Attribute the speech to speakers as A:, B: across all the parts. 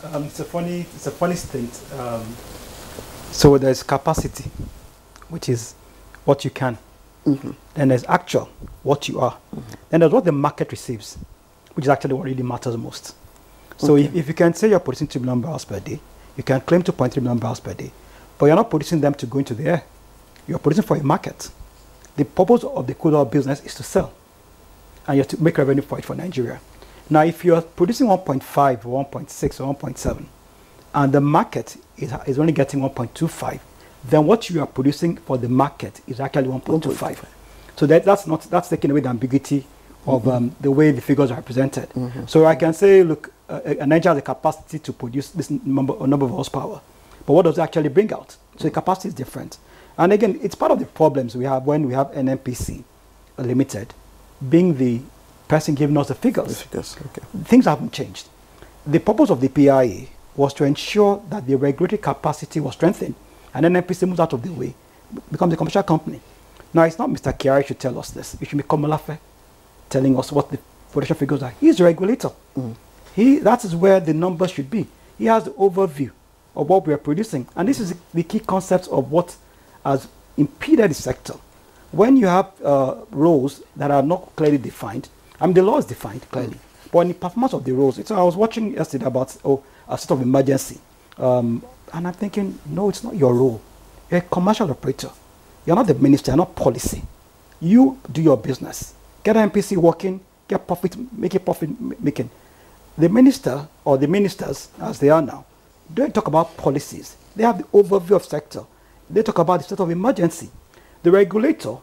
A: It's a funny state. So there's capacity, which is what you can. Then there's actual, what you are. Then there's what the market receives, which is actually what really matters most. So if you can say you're producing 2 million barrels per day, you can claim 2.3 million barrels per day, but you're not producing them to go into the air. You're producing for a market. The purpose of the crude oil business is to sell, and you have to make revenue for it for Nigeria. Now, if you're producing 1.5 or 1.6 or 1.7, and the market is only getting 1.25, then what you are producing for the market is actually 1.25. So that's taking away the ambiguity of the way the figures are presented. So I can say, look, Nigeria has the capacity to produce this number of horsepower, but what does it actually bring out? So the capacity is different. And again, it's part of the problems we have when we have NNPC Limited being the person giving us the figures. Things haven't changed. The purpose of the PIA was to ensure that the regulatory capacity was strengthened, and then NPC moves out of the way, becomes a commercial company. Now, it's not Mr. Kiari should tell us this. It should be Komalafe telling us what the production figures are. He's the regulator. That is where the numbers should be. He has the overview of what we are producing. And this is the key concept of what has impeded the sector. When you have roles that are not clearly defined, I mean, the law is defined clearly, but in the performance of the roles, I was watching yesterday about a state of emergency, and I'm thinking, no, it's not your role. You're a commercial operator. You're not the minister, you're not policy. You do your business. Get an MPC working, get profit, make a profit making. The minister, or the ministers, as they are now, don't talk about policies. They have the overview of sector. They talk about the state of emergency. The regulator,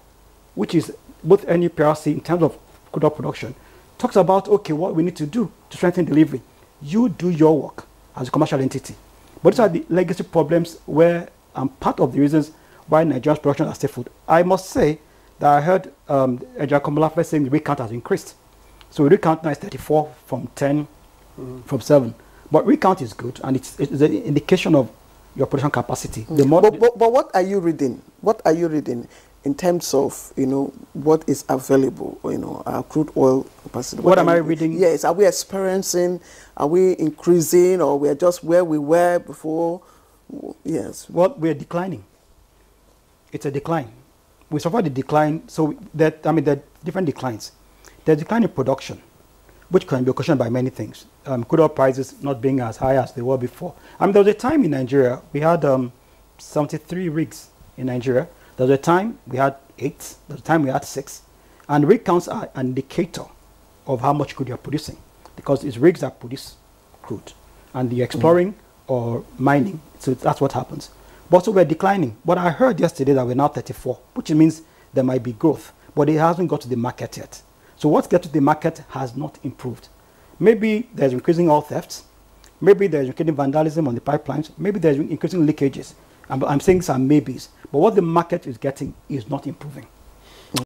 A: which is both NUPRC in terms of crude oil production, talks about, okay, what we need to do to strengthen delivery. You do your work as a commercial entity. But these are the legacy problems where part of the reasons why Nigeria's production has stifled. I must say that I heard Ejia Komalafe saying the rig count has increased. So the rig count now is 34 from 10, from 7. But rig count is good, and it's an indication of your production capacity.
B: But what are you reading? What are you reading in terms of, what is available, our crude oil capacity?
A: What am I reading?
B: Yes, are we experiencing, are we increasing, or we're just where we were before? Yes.
A: Well, we're declining. It's a decline. We suffer the decline, so there are different declines. There's decline in production, which can be occasioned by many things. Crude oil prices not being as high as they were before. There was a time in Nigeria, we had 73 rigs in Nigeria. There was a time we had 8, there was a time we had 6. And rig counts are an indicator of how much crude you're producing, because it's rigs that produce crude. And the exploring or mining, so that's what happens. But so we're declining. But I heard yesterday that we're now 34, which means there might be growth, but it hasn't got to the market yet. So what gets to the market has not improved. Maybe there's increasing oil thefts. Maybe there's increasing vandalism on the pipelines. Maybe there's increasing leakages. I'm saying some maybes. But what the market is getting is not improving.